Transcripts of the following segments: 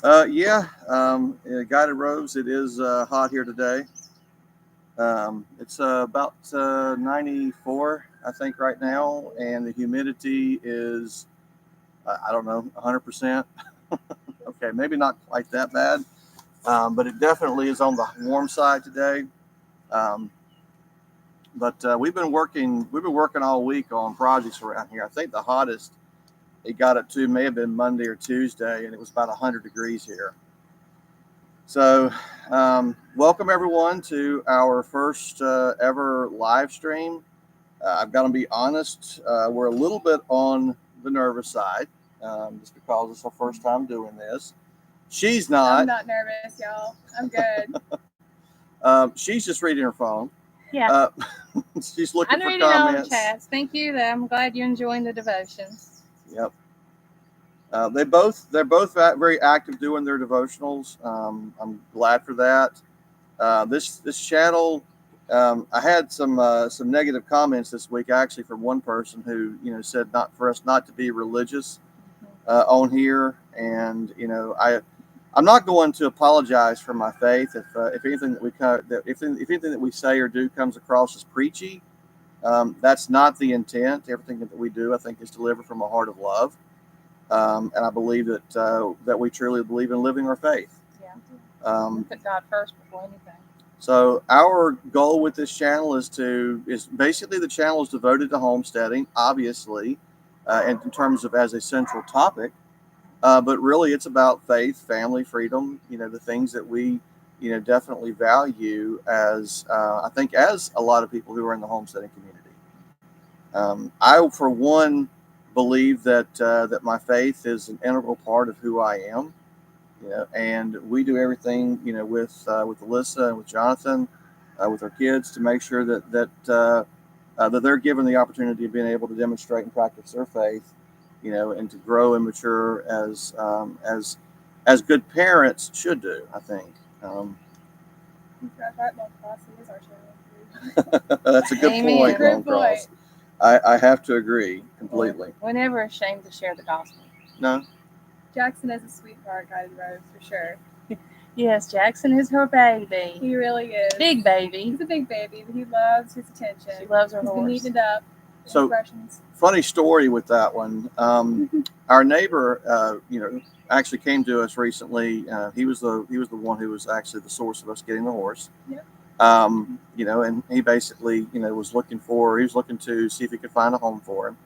Guided roads. It is hot here today. It's about 94, I think, right now, and the humidity is, I don't know, 100%. Okay, maybe not quite that bad, but it definitely is on the warm side today. Um, but we've been working. We've been working all week on projects around here. I think the hottest it got up to may have been Monday or Tuesday, and it was about 100 degrees here. So, welcome everyone to our first ever live stream. I've got to be honest, we're a little bit on the nervous side, just because it's our first time doing this. She's I'm not. not nervous, y'all. I'm good. She's just reading her phone. Yeah. Uh, she's looking I'm for reading all the comments. chats. Thank you. I'm glad you're enjoying the devotions. Yep. They're both very active doing their devotionals. I'm glad for that. This channel, I had some negative comments this week actually from one person who said not for us not to be religious on here, and I'm not going to apologize for my faith if anything that if anything that we say or do comes across as preachy. That's not the intent. Everything that we do, I think, is delivered from a heart of love. And I believe that we truly believe in living our faith. Yeah. Put God first before anything. So our goal with this channel is basically the channel is devoted to homesteading, obviously, and in terms of as a central topic. But really, it's about faith, family, freedom. The things that we definitely value as I think as a lot of people who are in the homesteading community. I, for one, believe that my faith is an integral part of who I am. And we do everything with Alyssa and with Jonathan, with our kids to make sure that they're given the opportunity of being able to demonstrate and practice their faith, and to grow and mature as good parents should do. I think. That's a good Amen. point, Great Lone Cross. point. I have to agree completely. We're never ashamed to share the gospel. No. Jackson is a sweetheart, Guided Rose, for sure. Yes, Jackson is her baby. He really is. Big baby. He's a big baby, but he loves his attention. She loves her He's horse. been eating it up. So, Expressions. funny story with that one. Our neighbor, actually came to us recently. He was the one who was actually the source of us getting the horse. Yep. And he basically, was looking to see if he could find a home for him,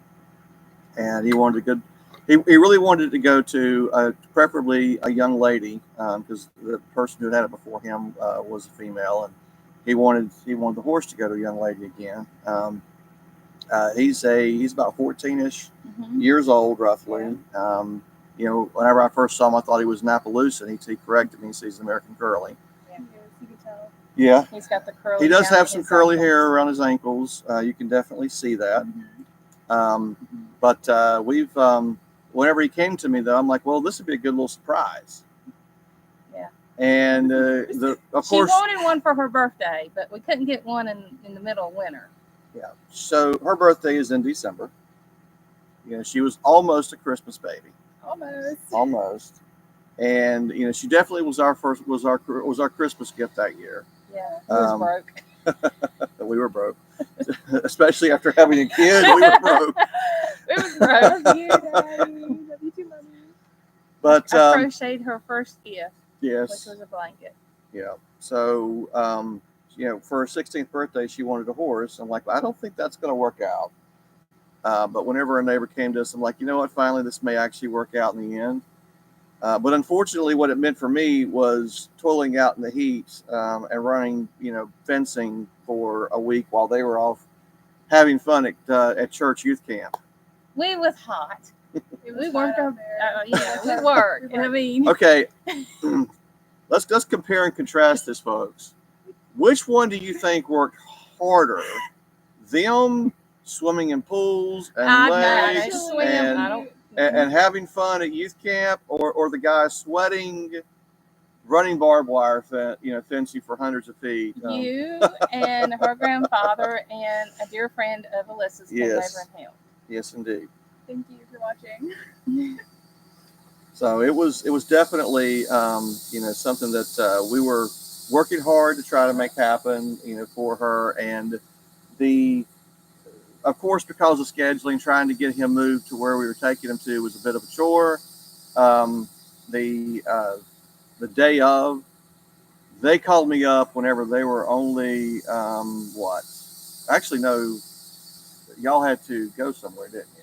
and he wanted a good. He really wanted to go to preferably a young lady, because the person who had it before him was a female, and he wanted the horse to go to a young lady again. He's about 14ish years old, roughly. Whenever I first saw him, I thought he was an Appaloosa. He corrected me. He says American Curly. Yeah. You can tell. Yeah. He's got the curly. He does down have at some his curly ankles. hair around his ankles. You can definitely see that. But we've whenever he came to me though, I'm like, well, this would be a good little surprise. Yeah. And of course, she wanted one for her birthday, but we couldn't get one in the middle of winter. Yeah. So her birthday is in December. She was almost a Christmas baby. Almost. And she definitely was our Christmas gift that year. Yeah. It was broke. We were broke, especially after having a kid. We were broke. It was broke. Love you, Daddy. Love you too, Mommy. But I crocheted her first gift. Yes. Which was a blanket. Yeah. So for her 16th birthday, she wanted a horse. I'm like, I don't think that's going to work out. But whenever a neighbor came to us, I'm like, you know what? Finally, this may actually work out in the end. But unfortunately, what it meant for me was toiling out in the heat and running, fencing for a week while they were off having fun at church youth camp. We was hot. We worked out there. We worked. I mean, okay. Let's compare and contrast this, folks. Which one do you think worked harder? Them swimming in pools and lakes and having fun at youth camp, or the guys sweating, running barbed wire fencing for hundreds of feet? You and her grandfather and a dear friend of Alyssa's came over and helped. Yes, indeed. Thank you for watching. So it was definitely something that we were working hard to try to make happen for her. And the of course, because of scheduling, trying to get him moved to where we were taking him to was a bit of a chore. Um, the day of, they called me up whenever they were only what? Actually, no, y'all had to go somewhere, didn't you?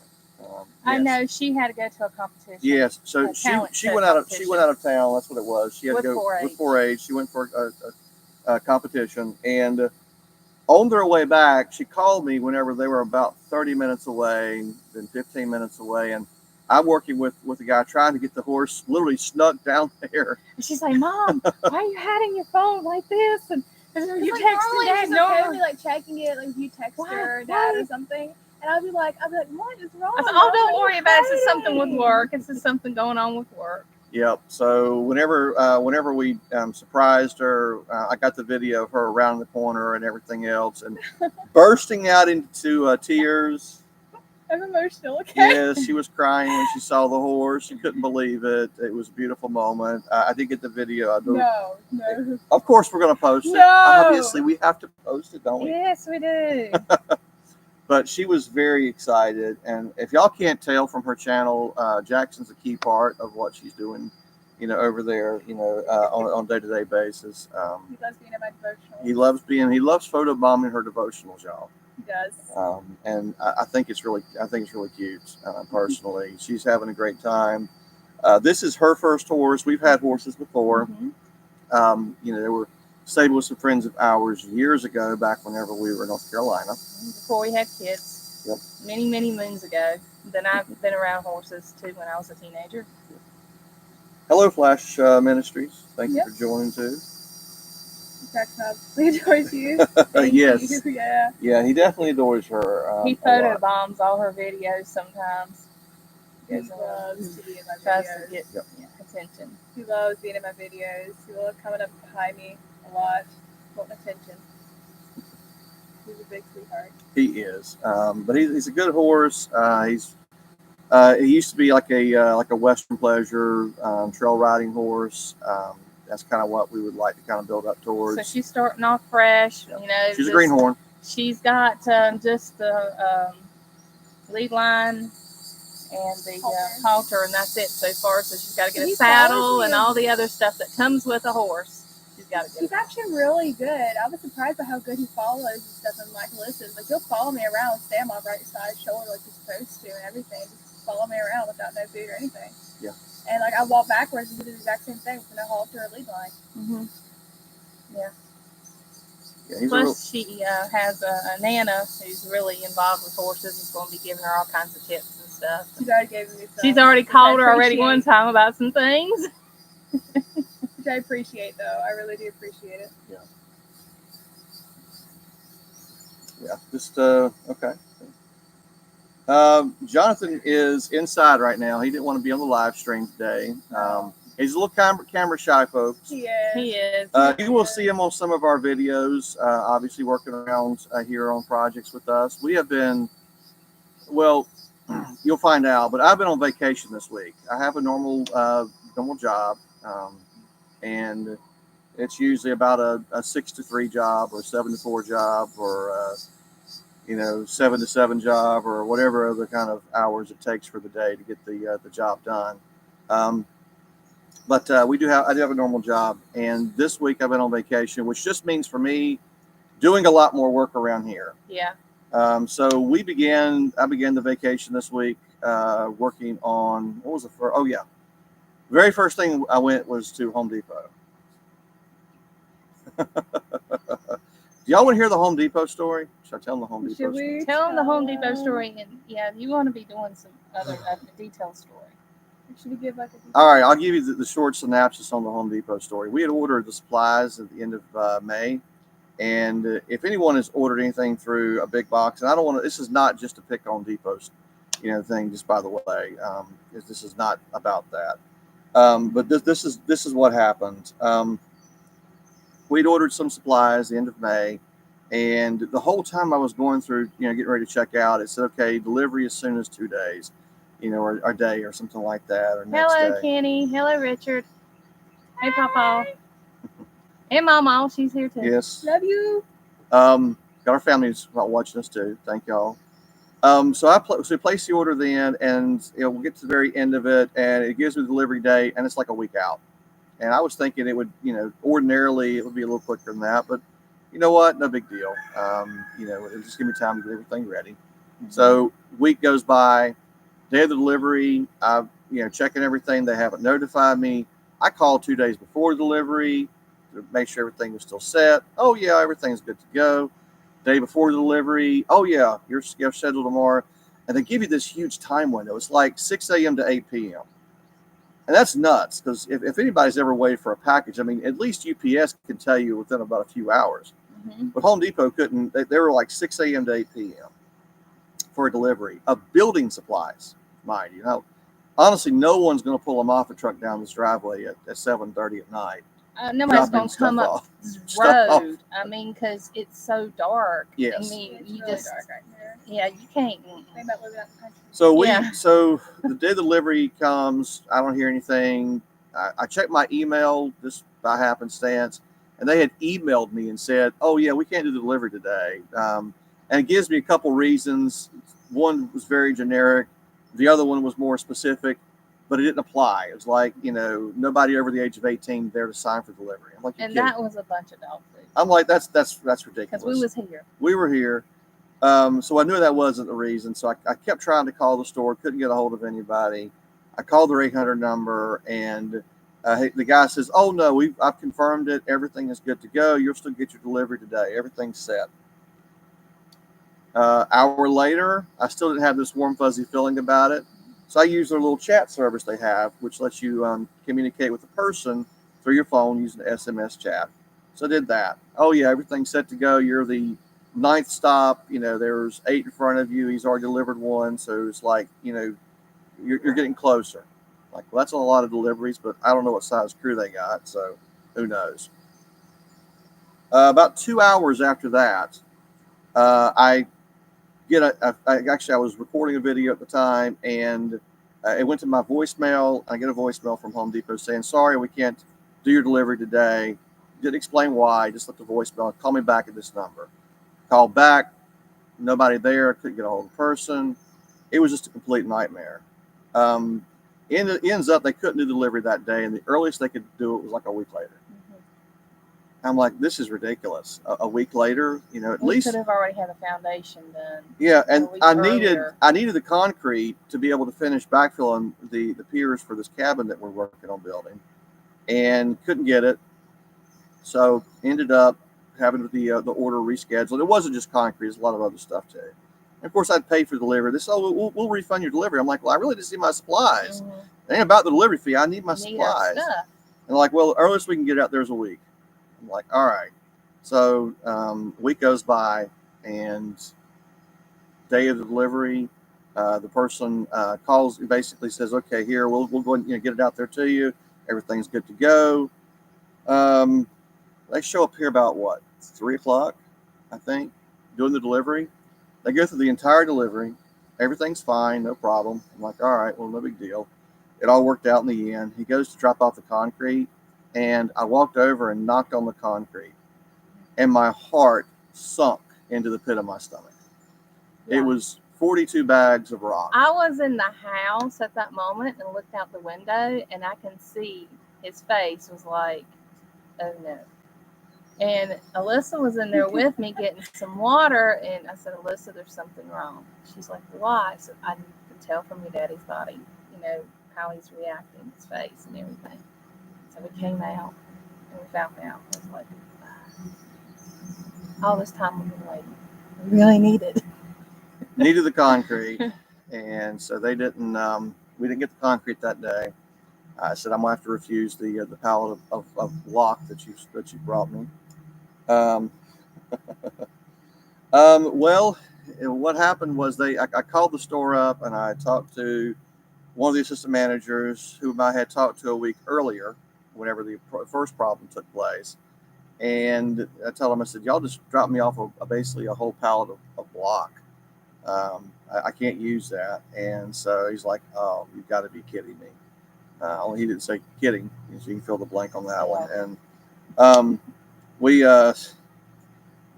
I Yes. know she had to go to a competition. Yes, so A she talent she show went out of competition. town. That's what it was. She had With to go 4-H. with 4-H. She went for a competition, and on their way back, she called me whenever they were about 30 minutes away, then 15 minutes away, and I'm working with a guy trying to get the horse literally snuck down there. And she's like, Mom, why are you hiding your phone like this? And you like, texting normally Dad. she's okay with me like checking it, like if you text her or Dad or something, and I'd be like, what is wrong? I said, oh, don't Mom? worry about it. It's just something with work. It's just something going on with work. Yep. So whenever we surprised her, I got the video of her around the corner and everything else, and bursting out into tears. I'm emotional. Okay. Yes, she was crying when she saw the horse. She couldn't believe it. It was a beautiful moment. I did get the video. No. Of course, we're going to post it. No. Obviously, we have to post it, don't we? Yes, we do. But she was very excited. And if y'all can't tell from her channel, Jackson's a key part of what she's doing, over there, on a day-to-day basis. He loves being in my devotional. He loves photobombing her devotionals, y'all. He does. And I think it's really cute. Personally, she's having a great time. This is her first horse. We've had horses before. Mm-hmm. They were stayed with some friends of ours years ago, back whenever we were in North Carolina. Before we had kids. Yep. Many moons ago. Then I've been around horses too when I was a teenager. Hello, Flash Ministries. Thank you for joining too. He adores you. Yes. You. Yeah. Yeah, he definitely adores her. He photobombs all her videos sometimes. He loves to be in my Tries to videos. get attention. He loves being in my videos. He loves coming up behind me a lot, wanting attention. He's a big sweetheart. He is, but he's a good horse. He used to be like a Western pleasure trail riding horse. That's kind of what we would like to kind of build up towards. So she's starting off fresh. Yeah. She's a greenhorn. She's got just the lead line and the halter, and that's it so far. So she's got to get a saddle and all the other stuff that comes with a horse. She's got to get. He's actually really good. I was surprised by how good he follows and stuff and like listens. Like he'll follow me around, stay on my right side shoulder like he's supposed to, and everything. Just follow me around without no food or anything. Yeah. And like I walk backwards and do the exact same thing with no halter or lead line. Mm-hmm. Yeah. Yeah, Plus, she has a Nana who's really involved with horses. Is going to be giving her all kinds of tips and stuff. She's already given me some. She's already called her already one time about some things. Which I appreciate, though. I really do appreciate it. Yeah. Yeah. Just okay. Jonathan is inside right now. He didn't want to be on the live stream today. He's a little camera shy, folks. He is. He is. You will see him on some of our videos, obviously working around here on projects with us. We have been, well, you'll find out, but I've been on vacation this week. I have a normal job, and it's usually about a 6 to 3 job or 7 to 4 job or 7 to 7 job or whatever other kind of hours it takes for the day to get the job done. But I do have a normal job, and this week I've been on vacation, which just means for me doing a lot more work around here. Yeah. So I began the vacation this week working on, what was the first? Oh yeah, very first thing I went was to Home Depot. Do y'all want to hear the Home Depot story? Should I tell them the Home Depot story? Tell them the Home Depot story, and yeah, you want to be doing some other detailed story. Should we give like a All right, I'll give you the short synopsis on the Home Depot story. We had ordered the supplies at the end of May, and if anyone has ordered anything through a big box, and I don't want to, this is not just to pick on Depot's, thing. Just by the way, this is not about that. But this is what happened. We'd ordered some supplies at the end of May, and the whole time I was going through, getting ready to check out, it said, okay, delivery as soon as 2 days. or day or something like that, or next Hello, day. Kenny. Hello, Richard. Hey, Papa. Hey, Mama. She's here too. Yes. Love you. Got our families watching us too. Thank y'all. So we place the order then, and we'll get to the very end of it, and it gives me the delivery date, and it's like a week out. And I was thinking it would, ordinarily it would be a little quicker than that, but you know what? No big deal. It'll just give me time to get everything ready. Mm-hmm. So week goes by, day of the delivery, I checking everything. They haven't notified me. I called 2 days before delivery to make sure everything was still set. Oh yeah, everything's good to go. Day before the delivery, oh yeah, you're scheduled tomorrow. And they give you this huge time window. It's like 6 a.m. to 8 p.m. And that's nuts, because if anybody's ever waited for a package, I mean, at least UPS can tell you within about a few hours. Mm-hmm. But Home Depot couldn't. They were like 6 a.m. to 8 p.m. for a delivery of building supplies, mind you. Now, honestly, no one's going to pull a Moffat truck down this driveway at 7:30 at night. Nobody's going to come up the road. I mean, because it's so dark. Yes. I mean, It's you really just, dark right here. yeah, you can't. They might live out in the country. So the day the delivery comes, I don't hear anything. I checked my email just by happenstance, and they had emailed me and said, "Oh yeah, we can't do the delivery today." And it gives me a couple reasons. One was very generic. The other one was more specific, but it didn't apply. It was like, nobody over the age of 18 there to sign for delivery. I'm like, and that was a bunch of dog food. I'm like, that's ridiculous. Because we was here. We were here. So I knew that wasn't the reason. So I kept trying to call the store, couldn't get a hold of anybody. I called their 800 number, and the guy says, "Oh no, I've confirmed it. Everything is good to go. You'll still get your delivery today. Everything's set." Hour later, I still didn't have this warm fuzzy feeling about it. So I used their little chat service they have, which lets you communicate with the person through your phone using the SMS chat. So I did that. Oh yeah, everything's set to go. You're the 9th stop. There's 8 in front of you. He's already delivered one. So it's like, you're getting closer. Like, well, that's a lot of deliveries, but I don't know what size crew they got. So who knows? About 2 hours after that, I was recording a video at the time, and it went to my voicemail. I get a voicemail from Home Depot saying, "Sorry, we can't do your delivery today." Didn't explain why. Just left a voicemail. Call me back at this number. Called back. Nobody there. Couldn't get a hold of the person. It was just a complete nightmare. Ends up they couldn't do the delivery that day, and the earliest they could do it was like a week later. I'm like, this is ridiculous. A week later, at least could have already had a foundation done. Yeah, and I earlier. needed the concrete to be able to finish backfilling the piers for this cabin that we're working on building, and couldn't get it. So ended up having the order rescheduled. It wasn't just concrete; it's a lot of other stuff too. And of course, I'd paid for delivery. They said, "Oh, we'll refund your delivery." I'm like, "Well, I really just need my supplies. Mm-hmm. It ain't about the delivery fee. I need my supplies." And they're like, "Well, the earliest we can get it out there is a week." I'm like, "All right." So a week goes by, and day of the delivery, the person calls and basically says, "Okay, here, we'll go and get it out there to you. Everything's good to go." They show up here about 3 o'clock, I think, doing the delivery. They go through the entire delivery. Everything's fine, no problem. I'm like, all right, well, no big deal. It all worked out in the end. He goes to drop off the concrete, and I walked over and knocked on the concrete, and my heart sunk into the pit of my stomach. Yeah. It was 42 bags of rock. I was in the house at that moment and looked out the window, and I can see his face was like, oh no. And Alyssa was in there with me getting some water, and I said, "Alyssa, there's something wrong." She's like, "Why?" I said, "I can tell from your daddy's body, how he's reacting, his face and everything." So we came out and we found out. I was like, all this time we've been waiting. We really needed the concrete, and so they didn't. We didn't get the concrete that day. I said, "I'm gonna have to refuse the pallet of block that you brought me." Well, what happened was I called the store up, and I talked to one of the assistant managers whom I had talked to a week earlier, whenever the first problem took place. And I told him, I said, "Y'all just dropped me off basically a whole pallet of block." I can't use that. And so he's like, oh, you've got to be kidding me. Only he didn't say kidding. So you can fill the blank on that one. And we, I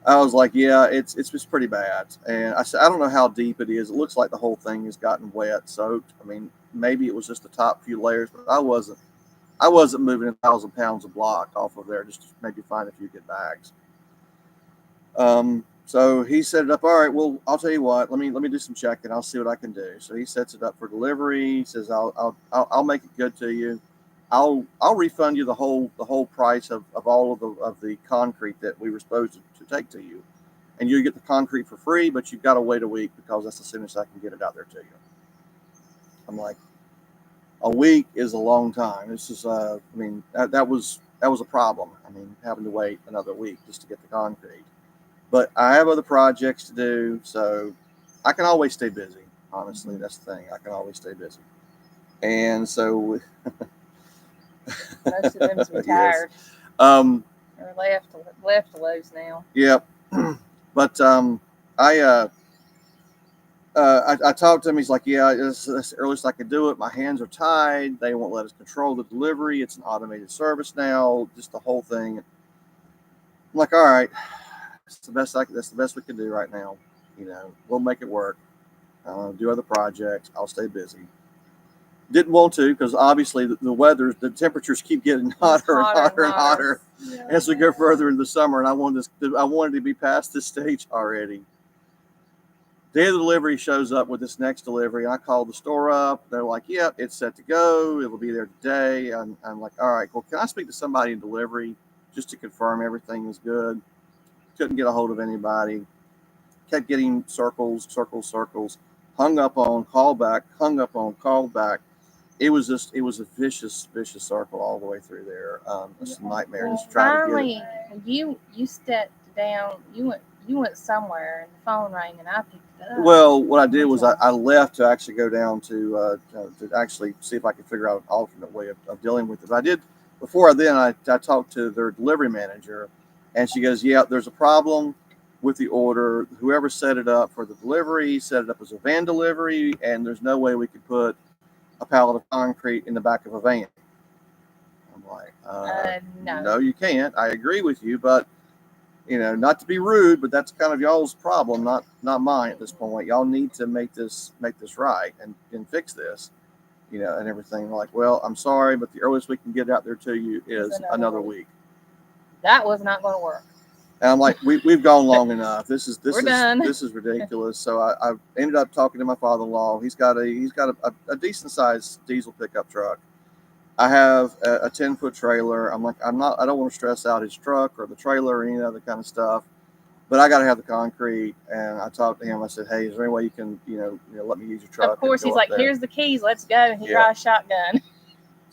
was like, yeah, it's just pretty bad. And I said, I don't know how deep it is. It looks like the whole thing has gotten wet, soaked. I mean, maybe it was just the top few layers, but I wasn't moving 1,000 pounds of block off of there just to maybe find a few good bags. So he set it up. All right, well, I'll tell you what. Let me do some checking. I'll see what I can do. So he sets it up for delivery. He says, I'll make it good to you. I'll refund you the whole price of all of the concrete that we were supposed to take to you, and you get the concrete for free. But you've got to wait a week because that's the soonest I can get it out there to you. I'm like, a week is a long time. This is I mean that was a problem. I mean, having to wait another week just to get the concrete. But I have other projects to do, so I can always stay busy. Honestly, that's the thing. I can always stay busy. And so most of them's retired. Yes. Or left Lowe's now. Yep. But I talked to him. He's like, yeah, that's the earliest I could do it. My hands are tied. They won't let us control the delivery. It's an automated service now. Just the whole thing. I'm like, all right, that's the best we can do right now. You know, we'll make it work. Do other projects. I'll stay busy. Didn't want to because obviously the temperatures keep getting hotter and hotter and hotter as we go further into the summer. And I wanted to be past this stage already. Day of the delivery shows up with this next delivery. I called the store up. They're like, yep, it's set to go. It will be there today. I'm like, all right, well, can I speak to somebody in delivery just to confirm everything is good? Couldn't get a hold of anybody. Kept getting circles. Hung up on, call back, hung up on, call back. It was a vicious circle all the way through there. It's a nightmare. Well, just trying finally, to get it. You stepped down. You went somewhere, and the phone rang, and I picked it up. Well, what I did was I left to actually go down to actually see if I could figure out an alternate way of dealing with it. But I did before I talked to their delivery manager, and she goes, yeah, there's a problem with the order. Whoever set it up for the delivery set it up as a van delivery, and there's no way we could put a pallet of concrete in the back of a van. I'm like, no, you can't. I agree with you, but you know, not to be rude, but that's kind of y'all's problem, not mine at this point. Y'all need to make this right and fix this, you know, and everything. Like, well, I'm sorry, but the earliest we can get out there to you is another week. That was not going to work. And I'm like, we've gone long enough. This is done. This is ridiculous. So I ended up talking to my father-in-law. He's got a decent sized diesel pickup truck. I have a 10-foot trailer. I'm like, I don't want to stress out his truck or the trailer or any other kind of stuff, but I got to have the concrete. And I talked to him. I said, hey, is there any way you can, let me use your truck? Of course, he's like, here's the keys. Let's go. And he drives shotgun.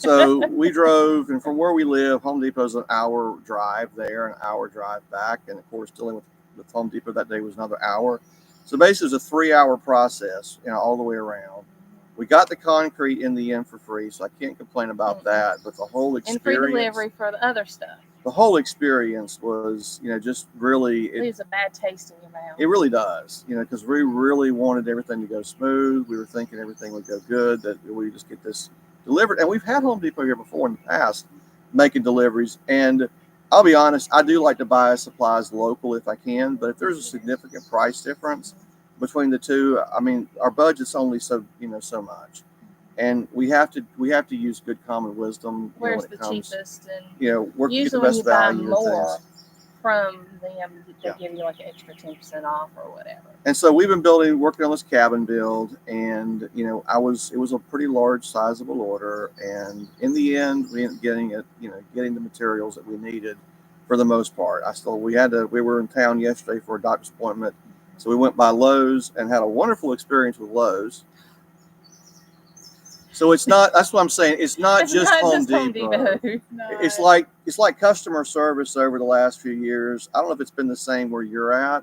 So we drove, and from where we live, Home Depot's an hour drive there, an hour drive back. And of course, dealing with Home Depot that day was another hour. So basically, it was a 3-hour process, all the way around. We got the concrete in the end for free, so I can't complain about that. But the whole experience, and free delivery for the other stuff. The whole experience was, just really. It leaves a bad taste in your mouth. It really does, because we really wanted everything to go smooth. We were thinking everything would go good, that we just get this delivered. And we've had Home Depot here before in the past making deliveries. And I'll be honest, I do like to buy supplies local if I can. But if there's a significant price difference between the two, I mean, our budget's only so much, and we have to use good common wisdom. Where's when it the comes, cheapest? And work usually get the best value when you buy more and things. From them, they give you like an extra 10% off or whatever. And so we've been working on this cabin build, and it was a pretty large, sizable order, and in the end, we ended up getting the materials that we needed for the most part. We were in town yesterday for a doctor's appointment. So we went by Lowe's and had a wonderful experience with Lowe's. So that's what I'm saying. It's not just Home Depot. No. It's like customer service over the last few years. I don't know if it's been the same where you're at,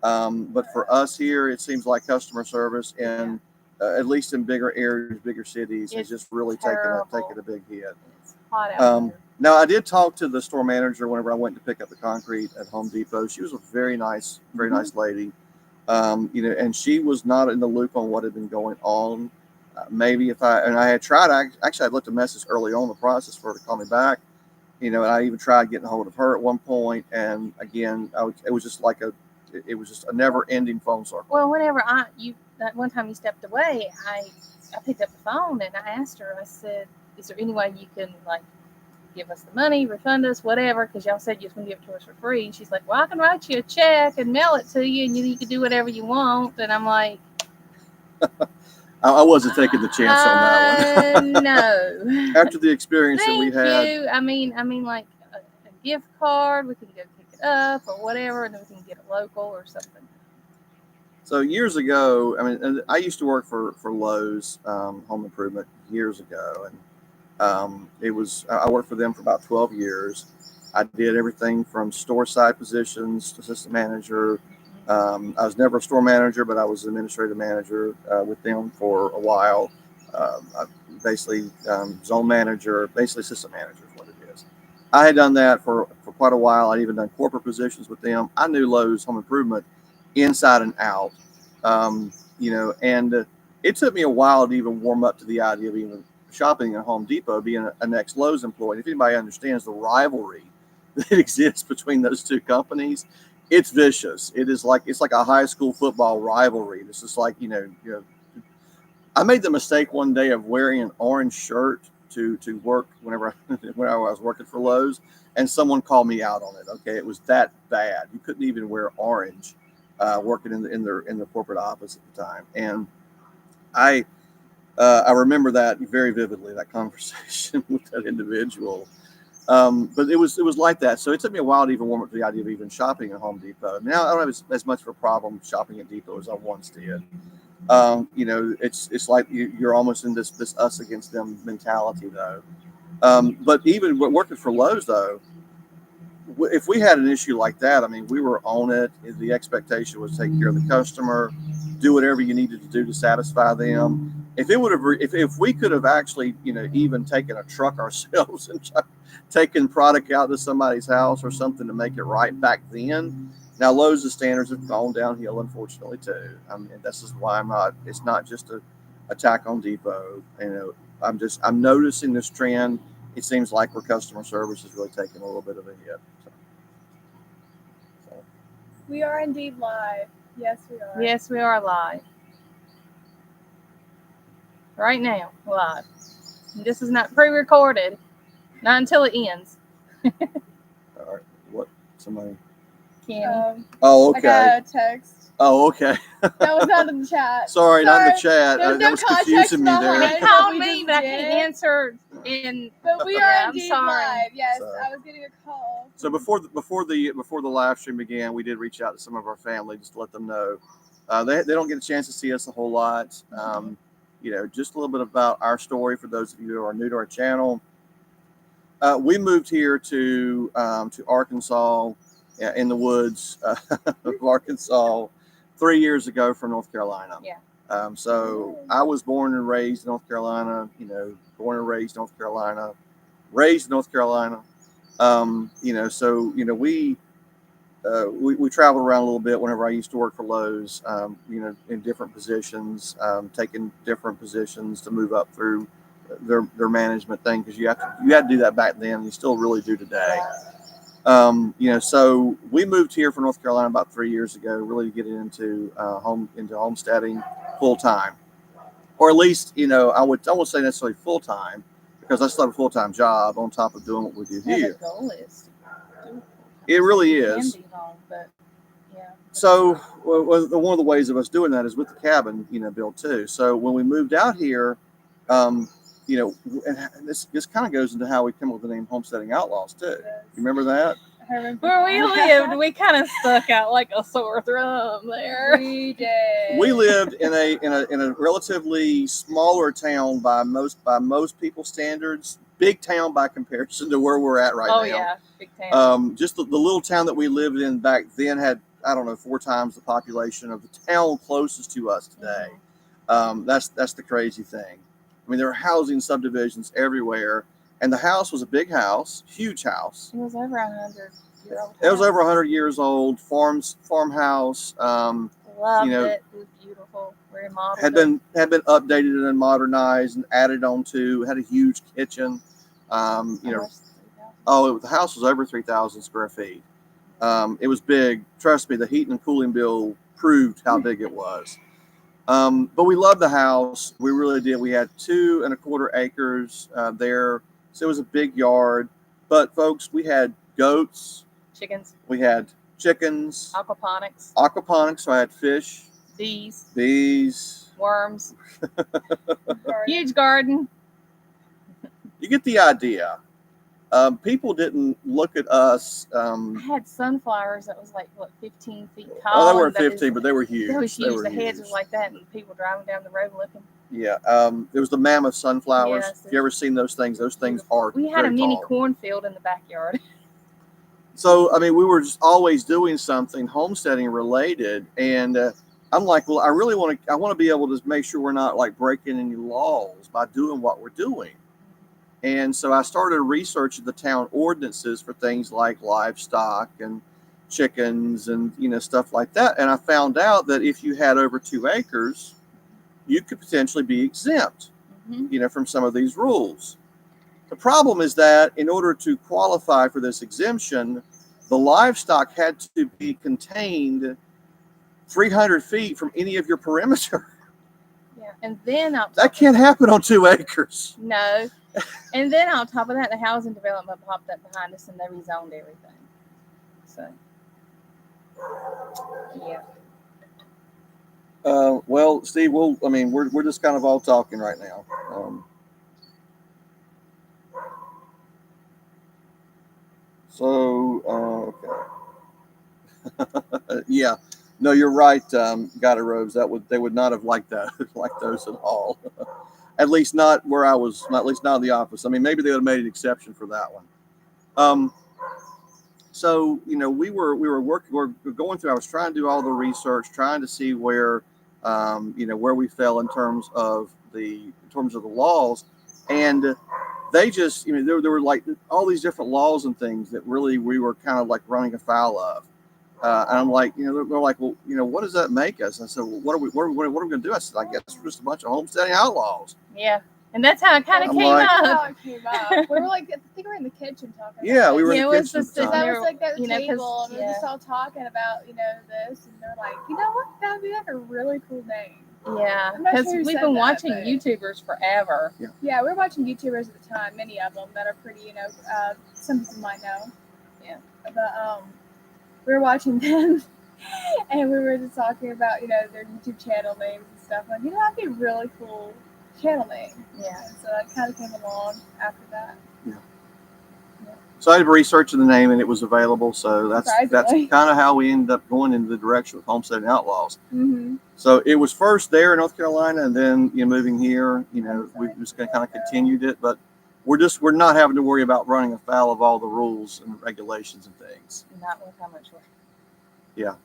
but for us here, it seems like customer service in at least in bigger areas, bigger cities, has just really taken a big hit. It's hot out there. Now, I did talk to the store manager whenever I went to pick up the concrete at Home Depot. She was a very nice lady. And she was not in the loop on what had been going on. Maybe if I had tried, I'd left a message early on in the process for her to call me back. And I even tried getting a hold of her at one point, and again, it was just it was just a never-ending phone circle. Well, whenever that one time you stepped away, I picked up the phone and I asked her. I said, "Is there any way you can give us the money, refund us, whatever? Because y'all said you was going to give it to us for free." And she's like, "Well, I can write you a check and mail it to you, and you can do whatever you want." And I'm like, I wasn't taking the chance on that one. No. After the experience that we had. Thank you. I mean, like a gift card, we can go pick it up or whatever, and then we can get it local or something. So years ago, I used to work for Lowe's Home Improvement years ago, and I worked for them for about 12 years. I did everything from store side positions to assistant manager. I was never a store manager, but I was an administrative manager with them for a while. Basically, zone manager, basically assistant manager is what it is. I had done that for quite a while. I'd even done corporate positions with them. I knew Lowe's Home Improvement inside and out, and it took me a while to even warm up to the idea of even shopping at Home Depot, being a next Lowe's employee. If anybody understands the rivalry that exists between those two companies, it's vicious. It's like a high school football rivalry. This is like, I made the mistake one day of wearing an orange shirt to work when I was working for Lowe's, and someone called me out on it. Okay, it was that bad. You couldn't even wear orange working in the corporate office at the time, and I remember that very vividly, that conversation with that individual. But it was like that. So it took me a while to even warm up to the idea of even shopping at Home Depot. Now I don't have as much of a problem shopping at Depot as I once did. It's like you're almost in this us against them mentality though. But even working for Lowe's though, if we had an issue like that, we were on it. The expectation was take care of the customer, do whatever you needed to do to satisfy them. If we could have actually, even taken a truck ourselves and taken product out to somebody's house or something to make it right back then. Now Lowe's standards have gone downhill, unfortunately too. This is why it's not just an attack on Depot. I'm noticing this trend. It seems like where customer service is really taking a little bit of a hit. So. We are indeed live. Yes, we are. Yes, we are live. Right now, live. And this is not pre-recorded. Not until it ends. All right. What? Somebody? Kim. Oh, okay. I got a text. Oh, okay. That was not in the chat. Sorry, not in the chat. There's That was confusing me there. He called me, but I can't answer. But we are indeed live. Yes, So. I was getting a call. So before the live stream began, we did reach out to some of our family just to let them know they don't get a chance to see us a whole lot. Just a little bit about our story for those of you who are new to our channel. We moved here to Arkansas, in the woods of Arkansas 3 years ago from North Carolina. Yeah. So I was born and raised in North Carolina. Born and raised in North Carolina, raised in North Carolina. We traveled around a little bit whenever I used to work for Lowe's. In different positions, taking different positions to move up through their management thing, because you had to do that back then. You still really do today. So we moved here from North Carolina about 3 years ago, really to get into homesteading full time, or at least I won't say necessarily full time, because I still have a full time job on top of doing what we do here. The goal is to do it really is. It can be long, but yeah. So one of the ways of us doing that is with the cabin, built too. So when we moved out here, and this kind of goes into how we come up with the name Homesteading Outlaws too. You remember that? I remember Where we lived, we kind of stuck out like a sore thumb there. We did. We lived in a relatively smaller town by most people's standards. Big town by comparison to where we're at right now. Oh yeah, big town. Just the little town that we lived in back then had, I don't know, 4 times the population of the town closest to us today. That's the crazy thing. There are housing subdivisions everywhere, and the house was a big house, huge house. It was over 100 years old. It was over 100 years old. Farmhouse. Loved know, it. It was beautiful. We remodeled had been updated and modernized and added onto. Had a huge kitchen. You know, the house was over 3,000 square feet. It was big. Trust me, the heating and cooling bill proved how big it was. But we loved the house. We really did. We had 2.25 acres there, so it was a big yard. But folks, we had goats, chickens, we had chickens, aquaponics, so I had fish, bees, worms, huge garden. You get the idea. People didn't look at us. I had sunflowers that was like, what, 15 feet tall? Oh, they weren't 15, but they were huge. They were huge. They were the heads huge. was like that, and people driving down the road looking. Yeah. There was the mammoth sunflowers. Yes, Have you ever seen those things? Those things are We had a mini tall. cornfield in the backyard. So, I mean, we were just always doing something homesteading related. And I'm like, well, I want to be able to make sure we're not like breaking any laws by doing what we're doing. And so I started researching the town ordinances for things like livestock and chickens and, stuff like that. And I found out that if you had over 2 acres, you could potentially be exempt, from some of these rules. The problem is that in order to qualify for this exemption, the livestock had to be contained 300 feet from any of your perimeter. Yeah, and then that can't happen on 2 acres. No. And then on top of that, the housing development popped up behind us, and they rezoned everything. So, yeah. Well, Steve, we're just kind of all talking right now. Okay. Yeah. No, you're right, Guy Robes. They would not have liked that, like those at all. At least not where I was. At least not in the office. I mean, maybe they would have made an exception for that one. So we were working. We're going through. I was trying to do all the research, trying to see where, where we fell in terms of the laws, and they just, there were like all these different laws and things that really we were kind of like running afoul of. And I'm like, they're like, well, what does that make us? I said, well, what are we going to do? I said, I guess we're just a bunch of homesteading outlaws. Yeah. And that's how it kind of came up. up. How it came up. We were like, I think we were in the kitchen talking. Yeah, we were in the kitchen. That was like that table, and we were just all talking about, this, and they're like, you know what? That would be like a really cool name. Yeah, because we've been watching YouTubers forever. Yeah, we were watching YouTubers at the time, many of them that are pretty, some people might know. Yeah. But we were watching them, and we were just talking about, their YouTube channel names and stuff. Like, that'd be a really cool channel name. Yeah. And so that kind of came along after that. Yeah. So I did research of the name, and it was available. So that's kind of how we ended up going in the direction with Homesteading Outlaws. Mm-hmm. So it was first there in North Carolina, and then moving here. We just kind of continued it, but we're not having to worry about running afoul of all the rules and regulations and things. Not with how much work. Yeah.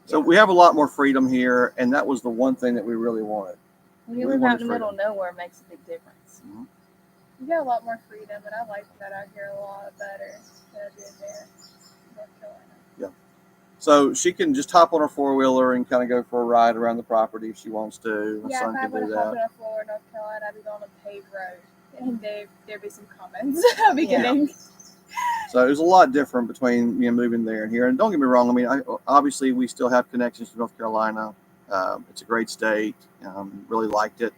So we have a lot more freedom here, and that was the one thing that we really wanted. When you live out in the middle of nowhere, it makes a big difference. Mm-hmm. You got a lot more freedom, and I like that out here a lot better than I did there in North Carolina. Yeah. So she can just hop on her 4-wheeler and kind of go for a ride around the property if she wants to. My son if I would have hopped on a 4-wheeler in North Carolina, I'd be going on a paved road. And there'd be some comments I'll be getting. So it was a lot different between moving there and here. And don't get me wrong, I mean, obviously we still have connections to North Carolina. It's a great state. Really liked it.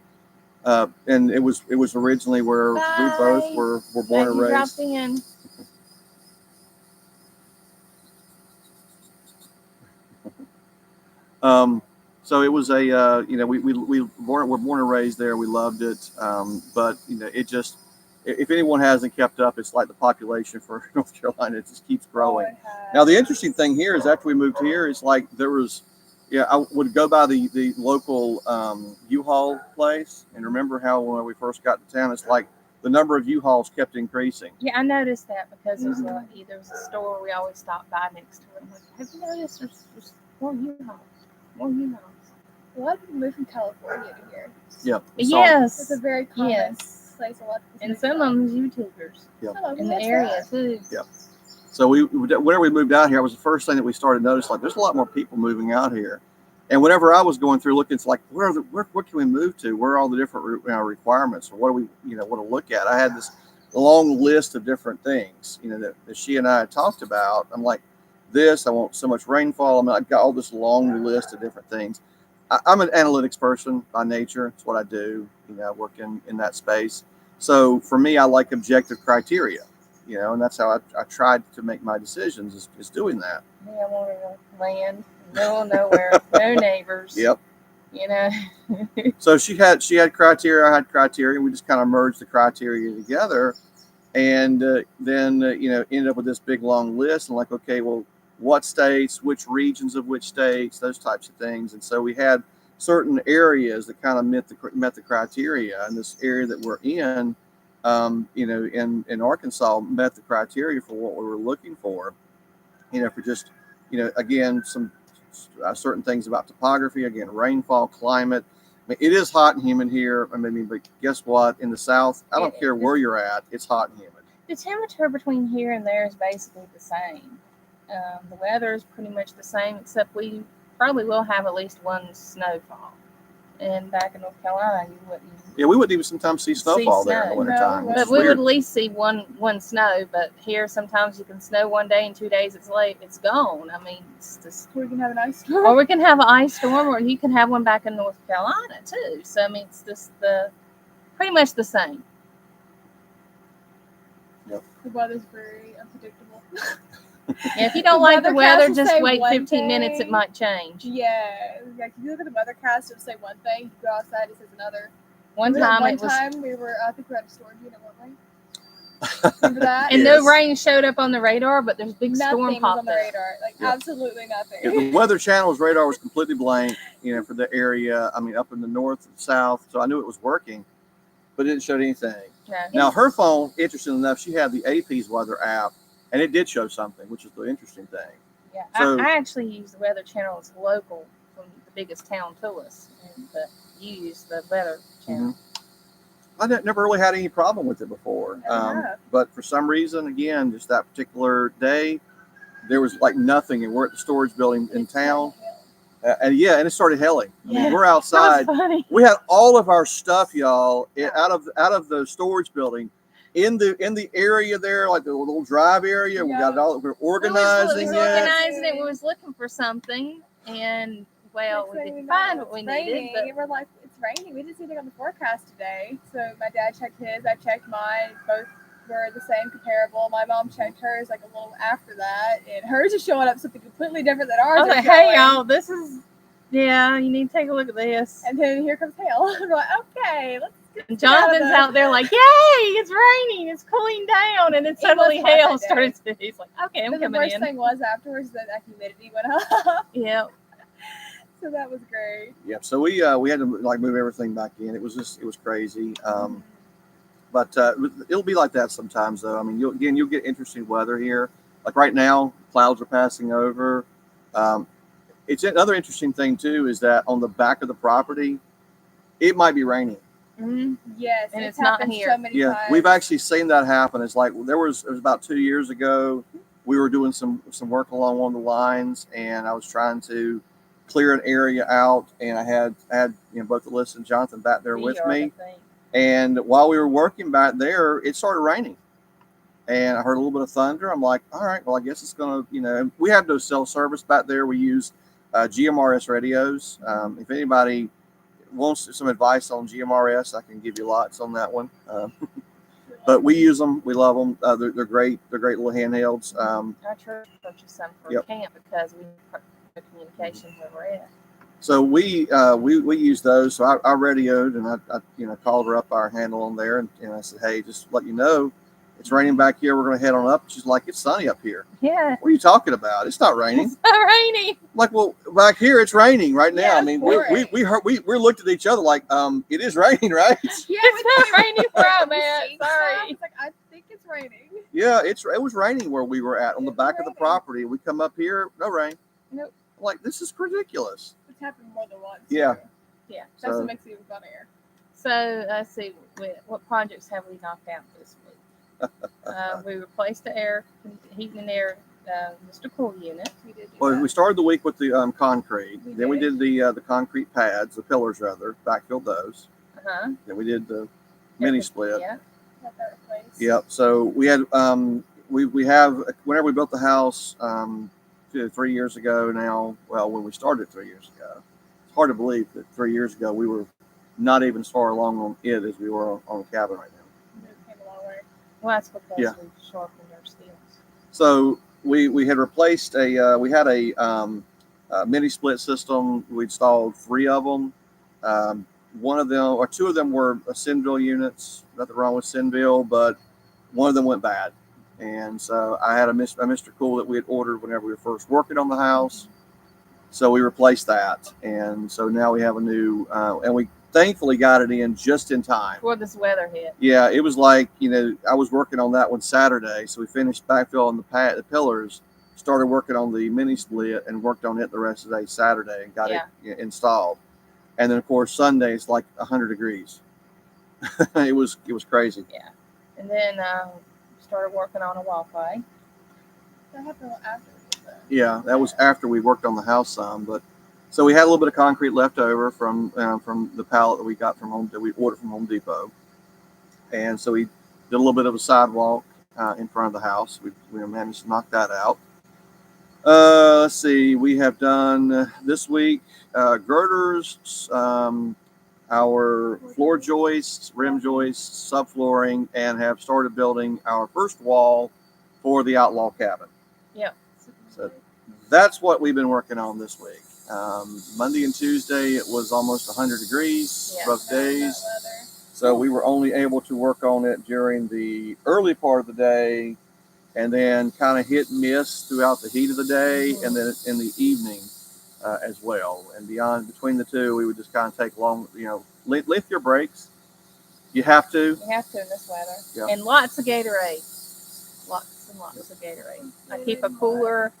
And it was originally where we both were born and raised. Dropped in. So it was a we're born and raised there. We loved it. But it just, if anyone hasn't kept up, it's like the population for North Carolina. It just keeps growing. Now the interesting thing here is after we moved here, it's like there was. Yeah, I would go by the local U-Haul place, and remember how when we first got to town, it's like the number of U-Hauls kept increasing. Yeah, I noticed that because there's a store we always stop by next to it. I'm like, have you noticed there's more U-Hauls? More U-Hauls. A lot of people move from California to here. Yeah. Yes. It's a very common place. A lot of people and some of them YouTubers. Yeah. In the area too. Yeah. So whenever we moved out here, it was the first thing that we started noticing. Like, there's a lot more people moving out here, And whenever I was going through looking, it's like, where can we move to? Where are all the different requirements, or what do we want to look at? I had this long list of different things, that she and I had talked about. I'm like, this, I want so much rainfall. I've got all this long list of different things. I'm an analytics person by nature. It's what I do. I work in that space. So for me, I like objective criteria, and that's how I tried to make my decisions is doing that. Yeah, I wanted land, middle of nowhere, no neighbors. Yep. So she had criteria, I had criteria. We just kind of merged the criteria together, and then ended up with this big long list. And like, okay, well, what states, which regions of which states, those types of things. And so we had certain areas that kind of met the criteria. And this area that we're in, in Arkansas, met the criteria for what we were looking for. For just, again, some certain things about topography, again, rainfall, climate. I mean, it is hot and humid here. But guess what? In the South, I don't care where you're at, it's hot and humid. The temperature between here and there is basically the same. The weather is pretty much the same, except we probably will have at least one snowfall. And back in North Carolina, you wouldn't. Yeah, we wouldn't even sometimes see snowfall there in the wintertime. But we would at least see one snow. But here, sometimes you can snow one day and 2 days it's gone. I mean, it's just. Or we can have an ice storm. Or we can have an ice storm, or you can have one back in North Carolina too. So I mean, it's just pretty much the same. Yep. The weather's very unpredictable. Yeah, if you don't like the weather, just wait 15 minutes. It might change. Yeah, like if you look at the weathercast, it'll say one thing. You go outside, it says another. One time we were, I think we were at a storage unit, weren't we? Remember that? And no rain showed up on the radar, but there's big storm popped popped on the radar. Like absolutely nothing. Yeah, the Weather Channel's radar was completely blank, for the area. I mean, up in the north and south, so I knew it was working, but it didn't show anything. No. Now her phone, interesting enough, she had the AP's weather app, and it did show something, which is the interesting thing. Yeah, so, I actually use the Weather Channel as local from the biggest town to us, but you use the Weather Channel. Mm-hmm. I never really had any problem with it before, but for some reason, again, just that particular day, there was like nothing, and we're at the storage building in town, and it started hailing. I mean, we're outside. We had all of our stuff, y'all, out of the storage building. In the area there, like the little drive area, we got it all. We're organizing it. We was looking for something, and we didn't find what we needed. But we're like, it's raining. We didn't see anything on the forecast today. So my dad checked his. I checked mine. Both were the same, comparable. My mom checked hers like a little after that, and hers is showing up something completely different than ours. I was like, hey y'all, this is you need to take a look at this. And then here comes hail. We're like, okay, let's. And Jonathan's out there like, yay, it's raining, it's cooling down, and then suddenly hail started to. He's like, okay, I'm coming in. The worst thing was afterwards that humidity went up. Yeah. So that was great. Yep. So we had to move everything back in. It was crazy. But it'll be like that sometimes, though. I mean, you'll get interesting weather here. Like right now, clouds are passing over. It's another interesting thing too is that on the back of the property, it might be raining. Mm-hmm. Yes, and it's not here. So many times. We've actually seen that happen. It's like it was about 2 years ago. We were doing some work along one of the lines, and I was trying to clear an area out, and I had both Alyssa and Jonathan back there with me. And while we were working back there, it started raining, and I heard a little bit of thunder. I'm like, all right, well, I guess it's gonna, we have no cell service back there. We use GMRS radios. If anybody wants some advice on GMRS, I can give you lots on that one. But we use them. We love them. They're great. They're great little handhelds. Our church purchased some for camp because we have communication where we're at. So we use those. So I radioed and I called her up our handle on there and I said, hey, just let you know, it's raining back here. We're going to head on up. She's like, it's sunny up here. Yeah. What are you talking about? It's not raining. It's not raining. Like, well, back here it's raining right now. I mean, we looked at each other like, it is raining, right? Yeah, it's not raining where I'm at. Sorry. It's like, I think it's raining. Yeah, it was raining where we were at on the back of the property. We come up here, no rain. Nope. I'm like, this is ridiculous. It's happened more than once. Yeah. Too. Yeah. That's what makes it even funnier. So let's see, what projects have we knocked out this week? We replaced the heating and air Mr. Cool unit. We did do Well, that. we started the week with the concrete. We Then we did. did the concrete pads, the pillars rather, backfilled those. Then we did the mini split. Yeah. Got that replaced. Yep. So we had we have whenever we built the house 3 years ago now. Well, when we started 3 years ago, it's hard to believe that 3 years ago we were not even as far along on it as we were on the cabin right now. It came a long way. Well, that's because Yeah. we've sharpened our skills. So we had replaced we had a mini split system. We installed 3 of them. One of them or 2 of them were Sinville units. Nothing wrong with Sinville, but one of them went bad. And so I had a Mr. Cool that we had ordered whenever we were first working on the house. So we replaced that. And so now we have a new, and we thankfully got it in just in time. Before this weather hit. Yeah, it was like, I was working on that one Saturday. So we finished backfilling the pillars, started working on the mini split, and worked on it the rest of the day Saturday and got it installed. And then, of course, Sunday it's like 100 degrees. it was crazy. Yeah. And then started working on a walkway. That happened after we did that. Yeah, that was after we worked on the house some. But so we had a little bit of concrete left over from the pallet that we got that we ordered from Home Depot, and so we did a little bit of a sidewalk in front of the house. We managed to knock that out. Let's see. We have done this week girders, our floor joists, rim joists, subflooring, and have started building our first wall for the outlaw cabin. Yep. So that's what we've been working on this week. Monday and Tuesday it was almost 100 degrees both days. So we were only able to work on it during the early part of the day, and then kind of hit and miss throughout the heat of the day, and then in the evening as well. And between the two, we would just kind of take long, lift your breaks. You have to. You have to in this weather. Yeah. And lots of Gatorade. Lots and lots of Gatorade. I keep a cooler,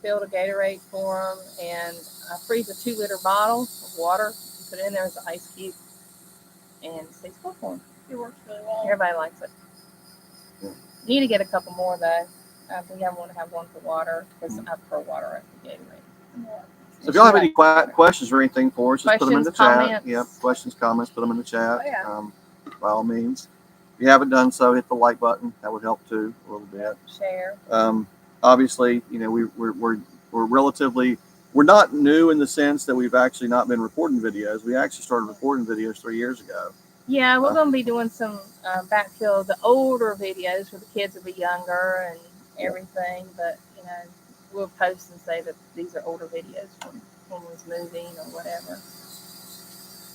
filled a Gatorade for them, and I freeze a 2-liter bottle of water, put it in there as an ice cube, and it stays cool for them. It works really well. Everybody likes it. Yeah. Need to get a couple more though. We have one to have one for water because I prefer water after Gatorade. So if y'all have any questions or anything for us, just put them in the chat. Comments. Yep, questions, comments, put them in the chat. Oh, yeah. By all means. If you haven't done so, hit the like button. That would help too a little bit. Share. Obviously, we're relatively, we're not new in the sense that we've actually not been recording videos. We actually started recording videos 3 years ago. Yeah, we're going to be doing some backfill of the older videos where the kids will be younger and everything, but we'll post and say that these are older videos from when we was moving or whatever.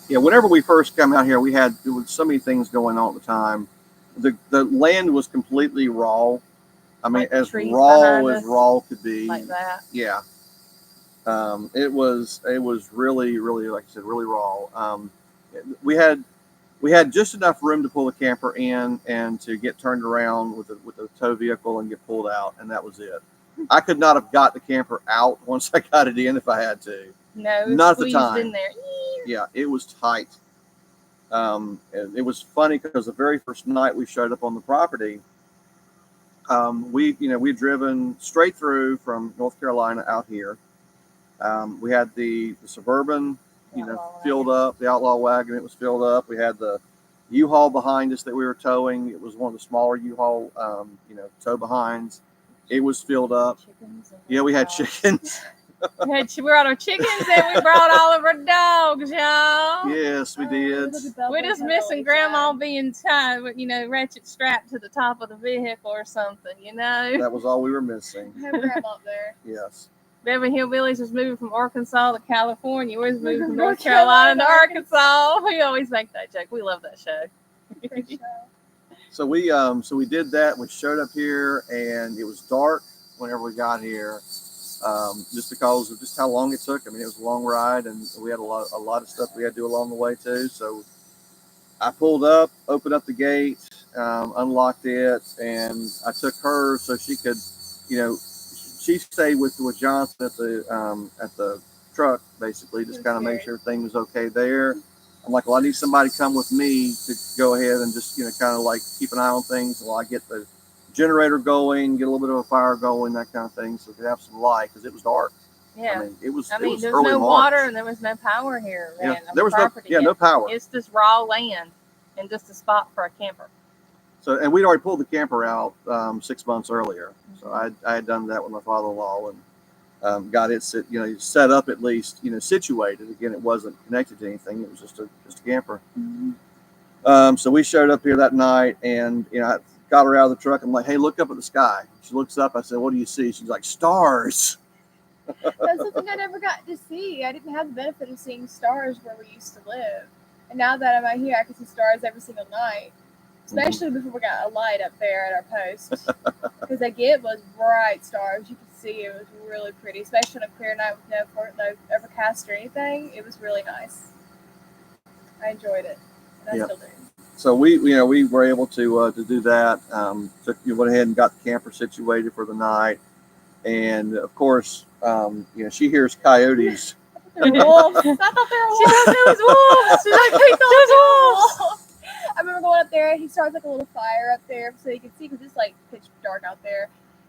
Yeah, whenever we first came out here, there was so many things going on at the time. The land was completely raw. I mean, Like as trees raw behind as us, raw could be. like that. Yeah. It was really, really, like I said, really raw. We had just enough room to pull the camper in and to get turned around with a tow vehicle and get pulled out, and that was it. I could not have got the camper out once I got it in if I had to. No, Not at the squeezed time. in there. Yeah, it was tight. It was funny because the very first night we showed up on the property, we'd driven straight through from North Carolina out here. We had the Suburban, filled up, the Outlaw wagon. It was filled up. We had the U-Haul behind us that we were towing. It was one of the smaller U-Haul, tow behinds. It was filled up. Chickens and Yeah, we had dogs. chickens. We brought our chickens and we brought all of our dogs, y'all. Yes, we did. We're just missing Grandma being tied with, ratchet strapped to the top of the vehicle or something, That was all we were missing. I have Grandma up there. Yes. Beverly Hillbillies was moving from Arkansas to California. We was moving from North Carolina to Arkansas. We always make that joke. We love that show. Great show. So we did that. We showed up here, and it was dark whenever we got here, just because of just how long it took. I mean, it was a long ride, and we had a lot of stuff we had to do along the way too. So I pulled up, opened up the gate, unlocked it, and I took her so she could, she stayed with Johnson at the truck, basically, just kind of make sure everything was okay there. I'm like, well, I need somebody to come with me to go ahead and just, kind of like keep an eye on things while I get the generator going, get a little bit of a fire going, that kind of thing, so we could have some light because it was dark. Yeah. I mean, it was there was early no March. water and there was no power here. Yeah, Man, on there the was property no power. It's just raw land and just a spot for a camper. So, and we'd already pulled the camper out 6 months earlier. So I had done that with my father-in-law and got it set up at least, situated. Again, it wasn't connected to anything. It was just a camper. Mm-hmm. So we showed up here that night, and I got her out of the truck. I'm like, "Hey, look up at the sky." She looks up. I said, "What do you see?" She's like, "Stars." That's something I never got to see. I didn't have the benefit of seeing stars where we used to live. And now that I'm out here, I can see stars every single night. Especially before we got a light up there at our post. Because it was bright stars. You could see it was really pretty. Especially on a clear night with no overcast or anything. It was really nice. I enjoyed it. And I still do. So we were able to do that. So we went ahead and got the camper situated for the night. And of course, she hears coyotes. They're wolves. I thought they were wolves. She thought there was wolves. She's like, I thought there's they were wolves. wolves. I remember going up there. He starts like a little fire up there so you can see because it's like pitch dark out there.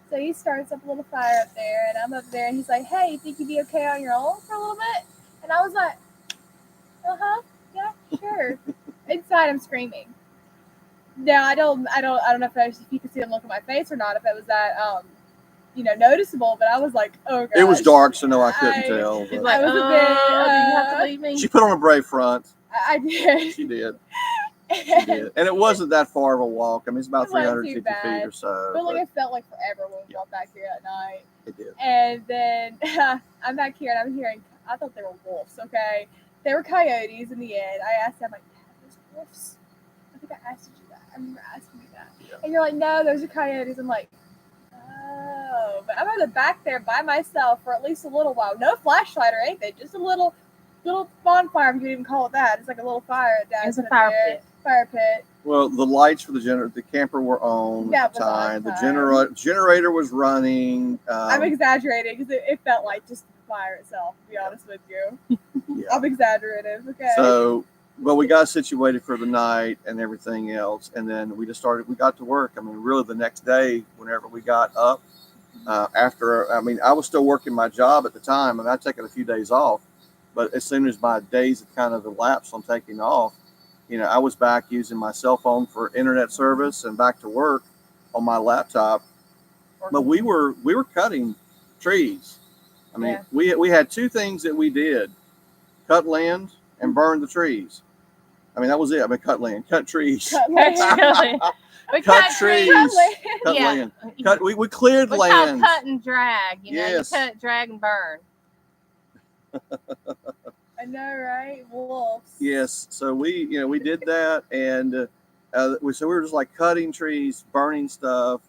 So he starts up a little fire up there, and I'm up there, and he's like, "Hey, you think you'd be okay on your own for a little bit?" And I was like, "Yeah, sure." Inside, I'm screaming. Now I don't know if you could see him look at my face or not. If it was that noticeable, but I was like, "Oh gosh." It was dark, so no, I couldn't tell. She's But like, I was a bit, do you have to leave me? she put on a brave front. I did. She did. She did. And it wasn't that far of a walk. I mean, it's about It wasn't 350 too bad. feet or so. But it felt like forever when we walked back here at night. It did. And then I'm back here and I'm hearing, I thought they were wolves, okay? They were coyotes in the end. I asked him, like, "There's wolves?" I think I asked you that. I remember asking you that. Yeah. And you're like, "No, those are coyotes." I'm like, "Oh." But I'm over back there by myself for at least a little while. No flashlight or anything. Just a little bonfire, if you could even call it that. It's like a little fire. It's a fire pit. Fire pit. Well, the lights for the camper were on at the time. The generator was running. I'm exaggerating because it felt like just the fire itself, to be honest with you. Yeah. I'm exaggerative, okay? So, but we got situated for the night and everything else, and then we got to work. I mean, really the next day, whenever we got up, I was still working my job at the time, and I'd taken a few days off, but as soon as my days had kind of elapsed on taking off, I was back using my cell phone for internet service and back to work on my laptop. But we were cutting trees. I mean, we had two things that we did: cut land and burn the trees. I mean, that was it. I mean, cut land, cut trees, Cut land. We cut trees, cut Yeah. land. We cleared We land. cut and drag. Yes. You cut, drag, and burn. I know, right? Wolves. Yes. So we did that, and we were just like cutting trees, burning stuff,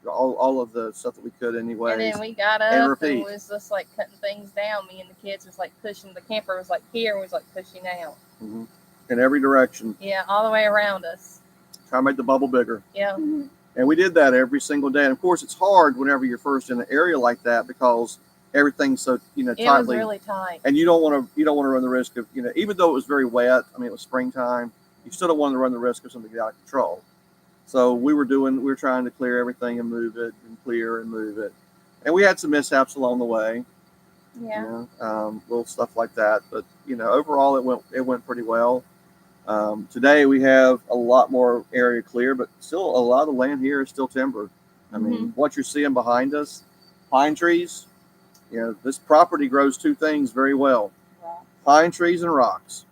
all of the stuff that we could anyway. And then we got up and was just like cutting things down. Me and the kids was like pushing. The camper was like here, and was like pushing out. Mm-hmm. In every direction. Yeah, all the way around us. Try to make the bubble bigger. Yeah. Mm-hmm. And we did that every single day. And of course, it's hard whenever you're first in an area like that because everything's so tightly. It was really tight. And you don't want to run the risk of even though it was very wet. I mean, it was springtime. You still don't want to run the risk of something get out of control. So we were trying to clear everything and move it and clear and move it. And we had some mishaps along the way. Yeah. Little stuff like that. But overall, it went pretty well. Today we have a lot more area clear, but still a lot of the land here is still timber. I mean, what you're seeing behind us, pine trees. This property grows two things very well: pine trees and rocks.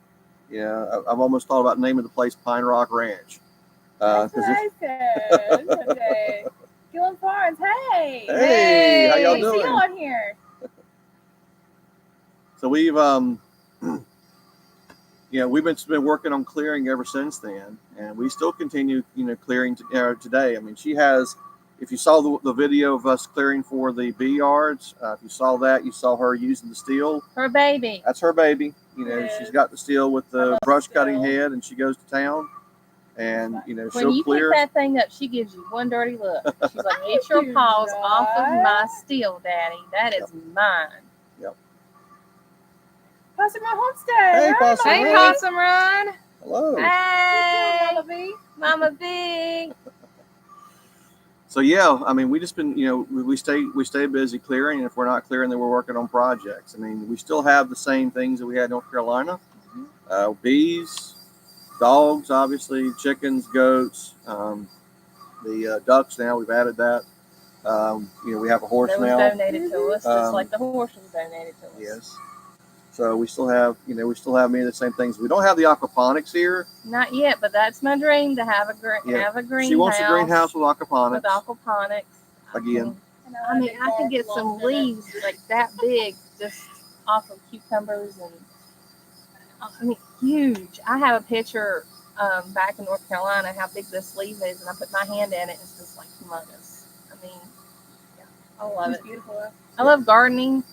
I've almost thought about naming the place Pine Rock Ranch. That's what I said today. Gillen Farms, hey! Hey, how y'all See doing? you on here. So we've we've been working on clearing ever since then, and we still continue clearing today. I mean, she has. If you saw the video of us clearing for the bee yards, if you saw that, you saw her using the steel. Her baby. That's her baby. Yeah. She's got the steel with the brush cutting head, and she goes to town. And When she'll you clear. pick that thing up, she gives you one dirty look. She's like, "Get your paws off of my steel, Daddy. That is mine." Yep. Possum Run Homestead. Hey, Hi, Possum Hey, Run. Possum Run. Hello. Hey, Mama B. Mama Big. So yeah, I mean, we just been, we stay busy clearing, and if we're not clearing, then we're working on projects. I mean, we still have the same things that we had in North Carolina: bees, dogs, obviously, chickens, goats, the ducks. Now we've added that. We have a horse That was now. donated to us, just like the horse was donated to us. Yes. So we still have, many of the same things. We don't have the aquaponics here. Not yet, but that's my dream to have a greenhouse. She wants a greenhouse with aquaponics. With aquaponics. Again. I mean, I could get some leaves like that big just off of cucumbers, and I mean, huge. I have a picture back in North Carolina how big this leaf is, and I put my hand in it. It's just like humongous. I mean, yeah, I love it. Beautiful. I love gardening,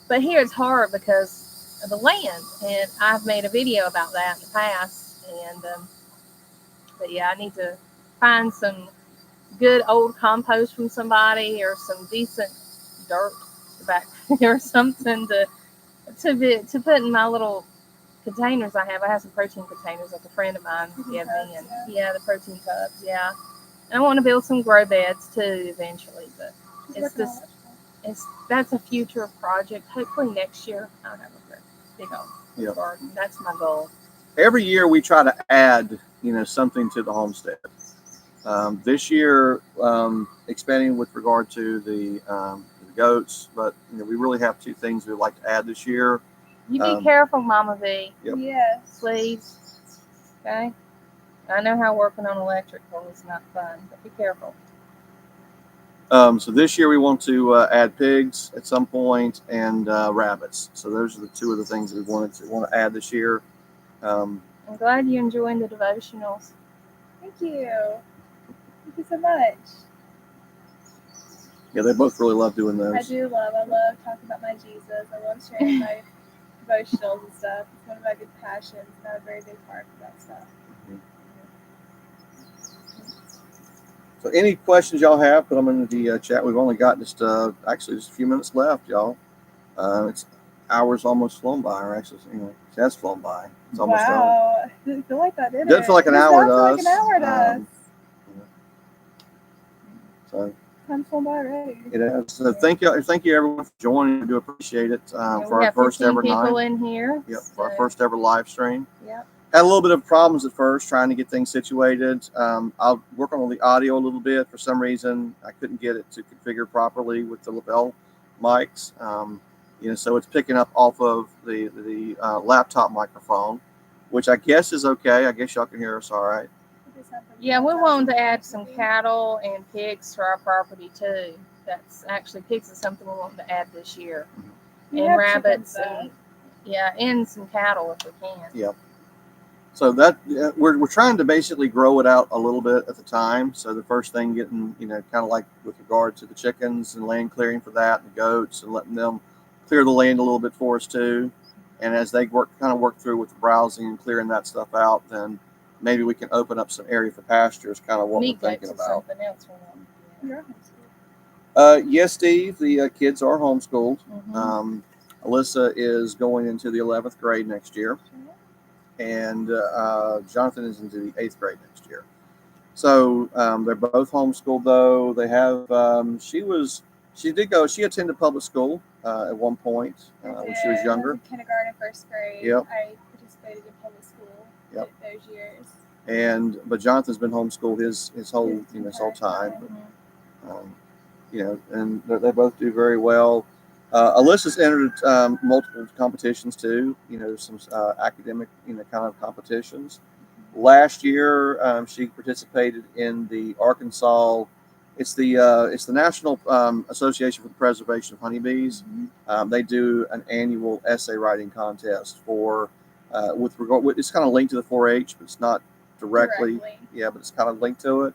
but here it's hard because of the land, and I've made a video about that in the past. And but yeah, I need to find some good old compost from somebody, or some decent dirt back or something to put in my little containers I have some protein containers like a friend of mine gave me, and the protein tubs, and I want to build some grow beds too eventually, but that's a future project. Hopefully next year I'll have a big old garden. That's my goal. Every year we try to add something to the homestead. This year, expanding with regard to the goats, but we really have two things we'd like to add this year. You be careful, Mama V. Yep. Yes. Please. Okay? I know how working on electrical is not fun, but be careful. So this year we want to add pigs at some point, and rabbits. So those are the two of the things that we want to add this year. I'm glad you're enjoying the devotionals. Thank you. Thank you so much. Yeah, they both really love doing those. I love talking about my Jesus. I love sharing my devotionals and stuff. It's one of my big passions, and I'm a very big part of that stuff. So any questions y'all have, put them in the chat. We've only got just a few minutes left, y'all. It's hours almost flown by, or actually, it has flown by. It's almost wow. It didn't feel like that, did it? Doesn't feel like an hour to us. Like an hour to us. So time's flown by already. It has. So thank you everyone for joining. I do appreciate it for our first ever people in here. Yep, for our first ever live stream. Yep. Had a little bit of problems at first trying to get things situated. I'll work on the audio a little bit. For some reason, I couldn't get it to configure properly with the lapel mics. So it's picking up off of the laptop microphone, which I guess is okay. I guess y'all can hear us all right. Yeah, we wanted to add some cattle and pigs to our property too. That's actually pigs is something we want to add this year, and rabbits and some cattle if we can. Yep. So that we're trying to basically grow it out a little bit at the time. So the first thing getting, kind of like with regard to the chickens and land clearing for that, and the goats, and letting them clear the land a little bit for us too. And as they work through with the browsing and clearing that stuff out, then maybe we can open up some area for pastures, kind of what we're thinking about. Something else yes, Steve, the kids are homeschooled. Mm-hmm. Alyssa is going into the 11th grade next year. And Jonathan is into the 8th grade next year. So they're both homeschooled, though. They have, she attended public school at one point when she was younger. I was in kindergarten, first grade. Yep. I participated in public school those years. But Jonathan's been homeschooled his whole time. And they both do very well. Alyssa's entered multiple competitions too. Some academic, kind of competitions. Last year, she participated in the Arkansas. It's the National Association for the Preservation of Honeybees. Mm-hmm. They do an annual essay writing contest for with regard. It's kind of linked to the 4-H, but it's not directly. Yeah, but it's kind of linked to it.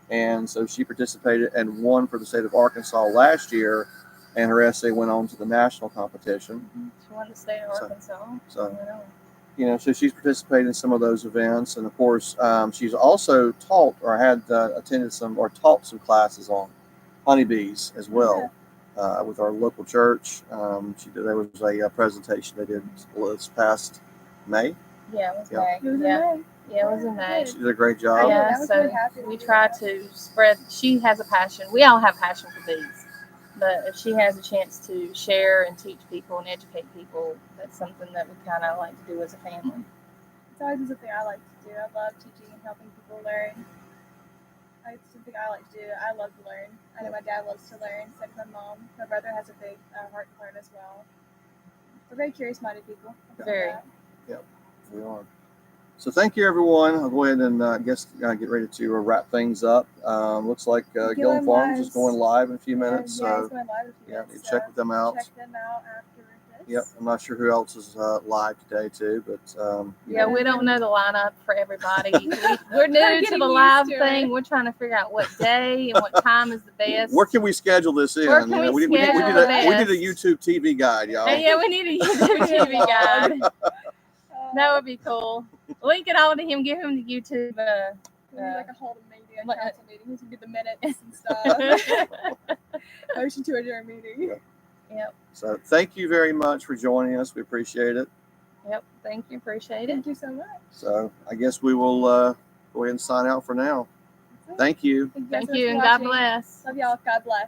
And so she participated and won for the state of Arkansas last year. And her essay went on to the national competition. She wanted to stay in Arkansas. So she's participated in some of those events, and of course, she's also taught or had attended some or taught some classes on honeybees as well with our local church. There was a presentation they did this past May. Yeah, it was May. Yeah, it was in May. She did a great I job. know, Yeah, I was so really happy to we do try that. to spread. She has a passion. We all have passion for bees, but if she has a chance to share and teach people and educate people, that's something that we kind of like to do as a family. It's always been something I like to do. I love teaching and helping people learn. It's something I like to do. I love to learn. I know my dad loves to learn. So does my mom. My brother has a big heart to learn as well. We're very curious-minded people. I feel Very. that. We are. So thank you, everyone. I'll go ahead and get ready to wrap things up. Looks like Gillen Gillen Farms is Lives. going live in a few Yeah, minutes. yeah, So it's going live in a few yeah, minutes, you check with them out. Check them out after this. Yep, I'm not sure who else is live today too, but Yeah, we don't know the lineup for everybody. We're We're new to getting the used live to thing. it. We're trying to figure out what day and what time is the best. where can we schedule this in? Where can we we need schedule a, the we need a best? YouTube TV guide, y'all. Hey, yeah, we need a YouTube TV vlog. guide. That would be cool. We could all to him, give him the YouTube. We need like a hold a meeting, a like- council meeting. We can do the minutes and stuff. Motion to adjourn meeting. Yep. So thank you very much for joining us. We appreciate it. Yep. Thank you. Appreciate it. Thank you so much. So I guess we will go ahead and sign out for now. Thank you. Thank you, guys Thank so much you, for and God watching. bless. Love y'all. God bless.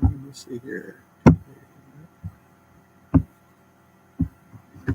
Let me see here.